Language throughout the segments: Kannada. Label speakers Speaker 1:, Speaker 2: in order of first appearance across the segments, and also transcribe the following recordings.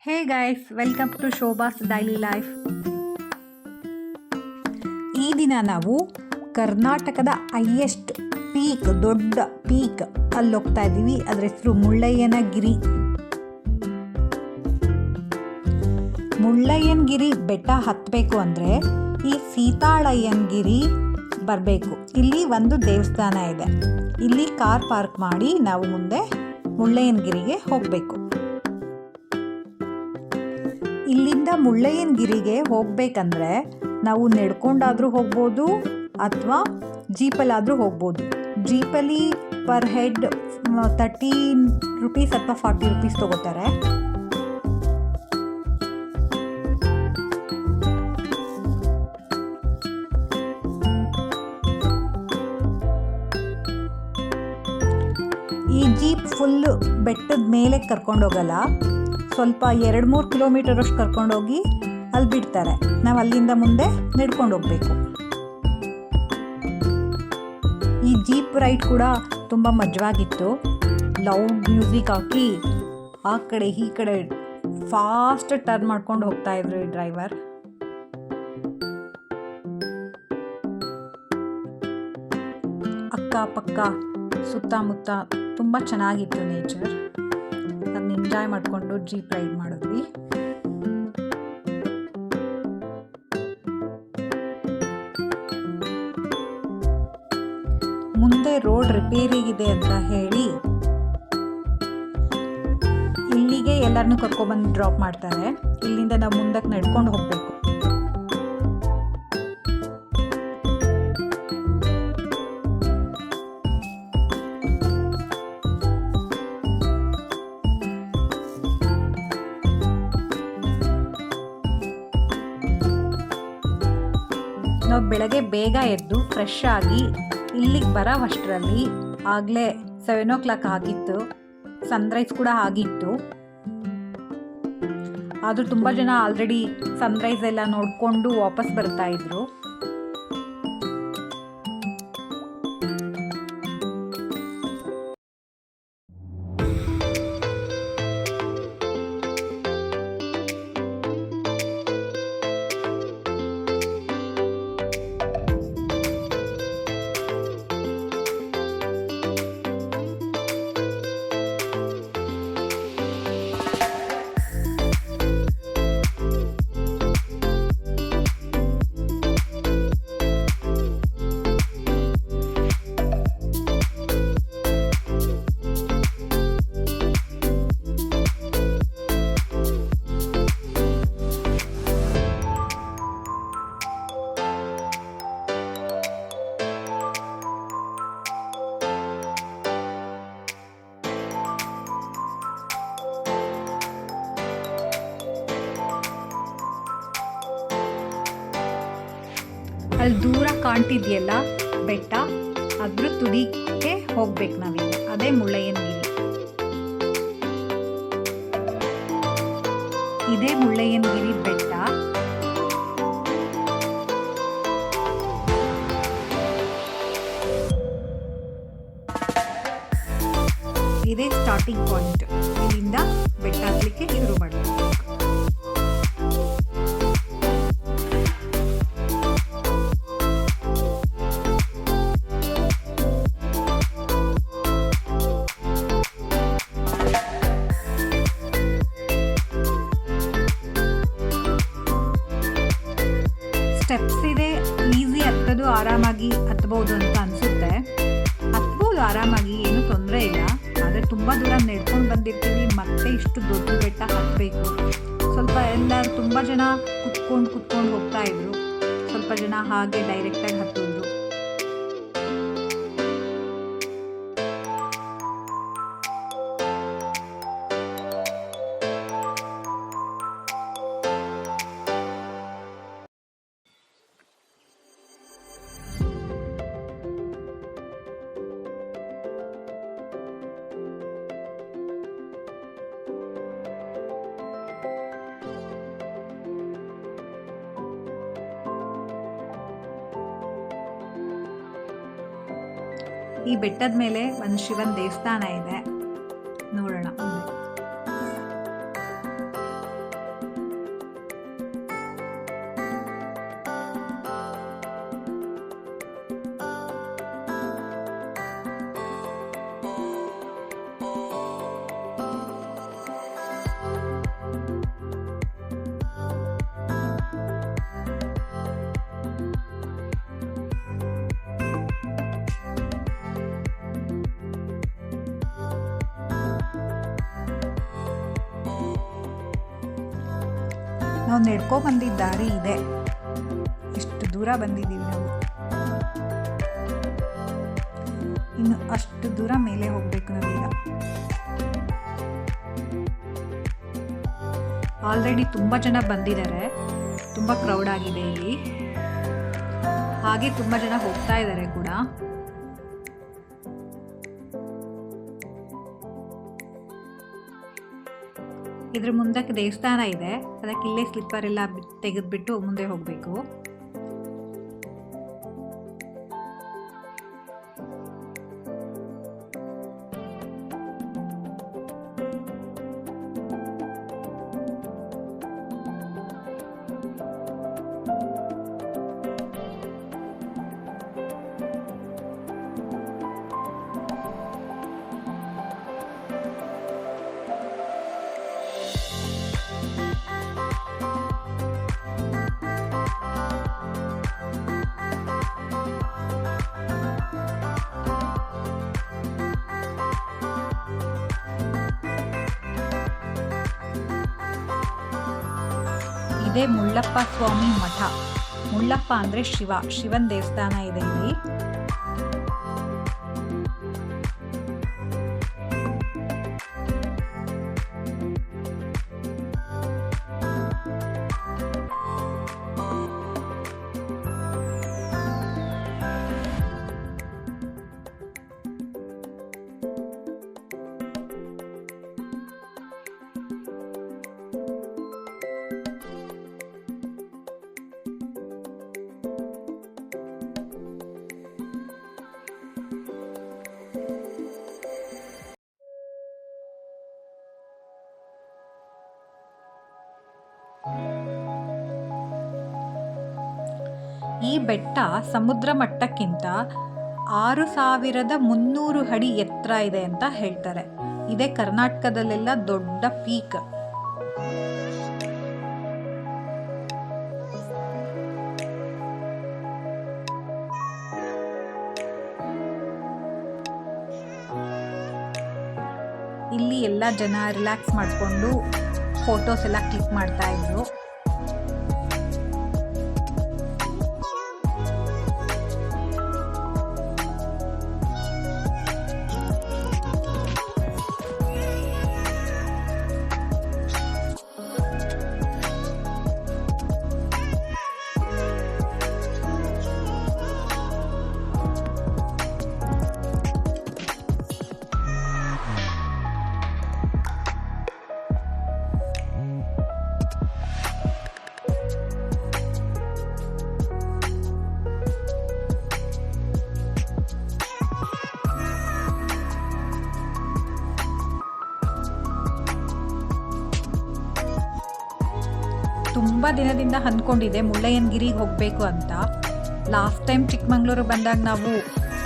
Speaker 1: Hey guys, welcome to Shobha's daily life.
Speaker 2: ಈ ದಿನ ನಾವು ಕರ್ನಾಟಕದ ಹೈಯೆಸ್ಟ್ ಪೀಕ್, ದೊಡ್ಡ ಪೀಕ್ ಅಲ್ಲಿ ಹೋಗ್ತಾ ಇದ್ದೀವಿ. ಅದರ ಹೆಸರು ಮುಳ್ಳಯ್ಯನಗಿರಿ. ಮುಳ್ಳಯ್ಯನಗಿರಿ ಬೆಟ್ಟ ಹತ್ತಬೇಕು ಅಂದರೆ ಈ ಸೀತಾಳಯ್ಯನಗಿರಿ ಬರಬೇಕು. ಇಲ್ಲಿ ಒಂದು ದೇವಸ್ಥಾನ ಇದೆ. ಇಲ್ಲಿ ಕಾರ್ ಪಾರ್ಕ್ ಮಾಡಿ ನಾವು ಮುಂದೆ ಮುಳ್ಳಯ್ಯನಗಿರಿಗೆ ಹೋಗಬೇಕು. ಇಲ್ಲಿಂದ ಮುಳ್ಳಯ್ಯನಗಿರಿಗೆ ಹೋಗಬೇಕಂದ್ರೆ ನಾವು ನಡ್ಕೊಂಡಾದರೂ ಹೋಗ್ಬೋದು ಅಥವಾ ಜೀಪಲ್ಲಾದರೂ ಹೋಗ್ಬೋದು. ಜೀಪಲ್ಲಿ ಪರ್ ಹೆಡ್ 30 ರೂಪೀಸ್ ಅಥವಾ 40 ರೂಪೀಸ್ ತೊಗೋತಾರೆ. ಈ ಜೀಪ್ ಫುಲ್ಲು ಬೆಟ್ಟದ ಮೇಲೆ ಕರ್ಕೊಂಡೋಗಲ್ಲ, ಸ್ವಲ್ಪ 2-3 ಕಿಲೋಮೀಟರ್ ಅಷ್ಟು ಕರ್ಕೊಂಡೋಗಿ ಅಲ್ಲಿ ಬಿಡ್ತಾರೆ. ನಾವು ಅಲ್ಲಿಂದ ಮುಂದೆ ನಡ್ಕೊಂಡು ಹೋಗಬೇಕು. ಈ ಜೀಪ್ ರೈಡ್ ಕೂಡ ತುಂಬ ಮಜವಾಗಿತ್ತು. ಲೌಡ್ ಮ್ಯೂಸಿಕ್ ಹಾಕಿ ಆ ಕಡೆ ಈ ಕಡೆ ಫಾಸ್ಟ್ ಟರ್ನ್ ಮಾಡ್ಕೊಂಡು ಹೋಗ್ತಾ ಇದ್ರು ಈ ಡ್ರೈವರ್. ಅಕ್ಕಪಕ್ಕ ಸುತ್ತಮುತ್ತ ತುಂಬ ಚೆನ್ನಾಗಿತ್ತು ನೇಚರ್. ಅದನ್ನ ಎಂಜಾಯ್ ಮಾಡಿಕೊಂಡು ಜೀಪ್ ರೈಡ್ ಮಾಡಿದ್ವಿ. ಮುಂದೆ ರೋಡ್ ರಿಪೇರಿಗಿದೆ ಅಂತ ಹೇಳಿ ಇಲ್ಲಿಗೆ ಎಲ್ಲರನ್ನೂ ಕರ್ಕೊಬಂದು ಡ್ರಾಪ್ ಮಾಡ್ತಾರೆ. ಇಲ್ಲಿಂದ ನಾವು ಮುಂದಕ್ಕೆ ನಡ್ಕೊಂಡು ಹೋಗಬೇಕು. ನಾವು ಬೆಳಗ್ಗೆ ಬೇಗ ಎದ್ದು ಫ್ರೆಶ್ ಆಗಿ ಇಲ್ಲಿಗೆ ಬರೋವಷ್ಟರಲ್ಲಿ ಆಗಲೇ 7 o'clock ಆಗಿತ್ತು. ಸನ್ರೈಸ್ ಕೂಡ ಆಗಿತ್ತು. ಆದರೂ ತುಂಬ ಜನ ಆಲ್ರೆಡಿ ಸನ್ರೈಸ್ ಎಲ್ಲ ನೋಡಿಕೊಂಡು ವಾಪಸ್ ಬರ್ತಾ ಇದ್ರು. ಅಲ್ಲಿ ದೂರ ಕಾಣ್ತಿದೆಯಲ್ಲ ಬೆಟ್ಟ, ಅದ್ರ ತುದಿಗೆ ಹೋಗ್ಬೇಕು ನಾವೀಗ. ಅದೇ ಮುಳ್ಳಯ್ಯನಗಿರಿ. ಇದೇ ಮುಳ್ಳಯ್ಯನಗಿರಿ ಬೆಟ್ಟ. ಇದೇ ಸ್ಟಾರ್ಟಿಂಗ್ ಪಾಯಿಂಟ್. ಇಲ್ಲಿಂದ ಬೆಟ್ಟ ಹತ್ತಲಿಕ್ಕೆ ಶುರು ಮಾಡಬೇಕು. ಸ್ಟೆಪ್ಸ್ ಇದೆ, ಈಸಿ, ಹತ್ತೋದು ಆರಾಮಾಗಿ ಹತ್ಬೋದು ಅಂತ ಅನಿಸುತ್ತೆ. ಹತ್ಬೋದು ಆರಾಮಾಗಿ, ಏನು ತೊಂದರೆ ಇಲ್ಲ. ಆದರೆ ತುಂಬ ದೂರ ನಡ್ಕೊಂಡು ಬಂದಿರ್ತೀವಿ, ಮತ್ತೆ ಇಷ್ಟು ದೊಡ್ಡ ಬೆಟ್ಟ ಹತ್ತಬೇಕು. ಸ್ವಲ್ಪ ಎಲ್ಲರೂ ತುಂಬ ಜನ ಕುತ್ಕೊಂಡು ಹೋಗ್ತಾ ಇದ್ರು. ಸ್ವಲ್ಪ ಜನ ಹಾಗೆ ಡೈರೆಕ್ಟಾಗಿ ಹತ್ತಿದ್ರು. ಈ ಬೆಟ್ಟದ ಮೇಲೆ ಒಂದು ಶಿವನ ದೇವಸ್ಥಾನ ಇದೆ, ನೋಡೋಣ. ನಾವು ನಡ್ಕೊಂಡ್ಬಂದಿದ್ದ ದಾರಿ ಇದೆ. ಎಷ್ಟು ದೂರ ಬಂದಿದ್ದೀವಿ ನಾವು. ಇನ್ನು ಅಷ್ಟು ದೂರ ಮೇಲೆ ಹೋಗ್ಬೇಕು ನಾವೀಗ. ಆಲ್ರೆಡಿ ತುಂಬ ಜನ ಬಂದಿದ್ದಾರೆ. ತುಂಬ ಕ್ರೌಡ್ ಆಗಿದೆ ಇಲ್ಲಿ. ಹಾಗೆ ತುಂಬ ಜನ ಹೋಗ್ತಾ ಇದ್ದಾರೆ ಕೂಡ. ಇದ್ರ ಮುಂದಕ್ಕೆ ದೇವಸ್ಥಾನ ಇದೆ. ಅದಕ್ಕೆ ಇಲ್ಲೇ ಸ್ಲಿಪ್ಪರ್ ಎಲ್ಲ ತೆಗೆದ್ಬಿಟ್ಟು ಮುಂದೆ ಹೋಗಬೇಕು. ಇದೇ ಮುಳ್ಳಪ್ಪ ಸ್ವಾಮಿ ಮಠ. ಮುಳ್ಳಪ್ಪ ಅಂದರೆ ಶಿವನ ದೇವಸ್ಥಾನ ಇದೆ ಇಲ್ಲಿ. ಈ ಬೆಟ್ಟ ಸಮುದ್ರ ಮಟ್ಟಕ್ಕಿಂತ 6300 ಅಡಿ ಎತ್ತರ ಇದೆ ಅಂತ ಹೇಳ್ತಾರೆ. ಇದೇ ಕರ್ನಾಟಕದಲ್ಲೆಲ್ಲ ದೊಡ್ಡ ಪೀಕ್. ಇಲ್ಲಿ ಎಲ್ಲ ಜನ ರಿಲ್ಯಾಕ್ಸ್ ಮಾಡಿಕೊಂಡು ಫೋಟೋಸ್ ಎಲ್ಲ ಕ್ಲಿಕ್ ಮಾಡ್ತಾ ಇದ್ರು. ತುಂಬ ದಿನದಿಂದ ಅಂದ್ಕೊಂಡಿದ್ದೆ ಮುಳ್ಳಯ್ಯನಗಿರಿಗೆ ಹೋಗಬೇಕು ಅಂತ. ಲಾಸ್ಟ್ ಟೈಮ್ ಚಿಕ್ಕಮಂಗ್ಳೂರು ಬಂದಾಗ ನಾವು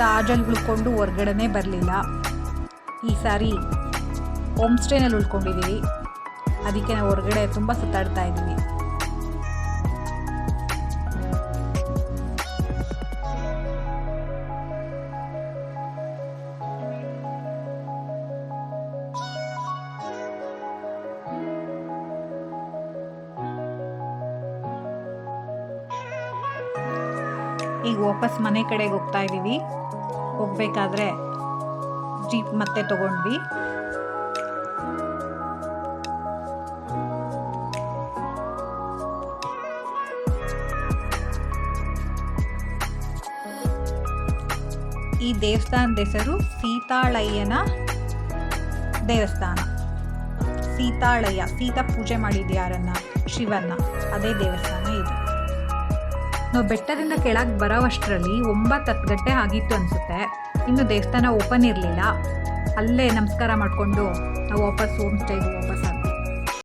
Speaker 2: ತಾಜಲ್ಲಿ ಉಳ್ಕೊಂಡು ಹೊರ್ಗಡೆನೇ ಬರಲಿಲ್ಲ. ಈ ಸಾರಿ ಹೋಮ್ ಸ್ಟೇನಲ್ಲಿ ಉಳ್ಕೊಂಡಿದ್ದೀವಿ. ಅದಕ್ಕೆ ನಾವು ಹೊರಗಡೆ ತುಂಬ ಸುತ್ತಾಡ್ತಾ ಇದ್ದೀವಿ. ಈಗ ವಾಪಸ್ ಮನೆ ಕಡೆಗೆ ಹೋಗ್ತಾ ಇದ್ದೀವಿ. ಹೋಗ್ಬೇಕಾದ್ರೆ ಜೀಪ್ ಮತ್ತೆ ತಗೊಂಡ್ವಿ. ಈ ದೇವಸ್ಥಾನದ ಹೆಸರು ಸೀತಾಳಯ್ಯನ ದೇವಸ್ಥಾನ. ಸೀತಾಳಯ್ಯ, ಸೀತಾ ಪೂಜೆ ಮಾಡಿದ್ಯಾರನ್ನ, ಶಿವನ್ನ, ಅದೇ ದೇವಸ್ಥಾನ ಇದು. ನಾವು ಬೆಟ್ಟದಿಂದ ಕೆಳಗೆ ಬರೋವಷ್ಟರಲ್ಲಿ 9-10 ಗಂಟೆ ಆಗಿತ್ತು ಅನಿಸುತ್ತೆ. ಇನ್ನು ದೇವಸ್ಥಾನ ಓಪನ್ ಇರಲಿಲ್ಲ. ಅಲ್ಲೇ ನಮಸ್ಕಾರ ಮಾಡಿಕೊಂಡು ನಾವು ವಾಪಸ್ ಹೋಮ್ ಸ್ಟೇಗೆ ವಾಪಸ್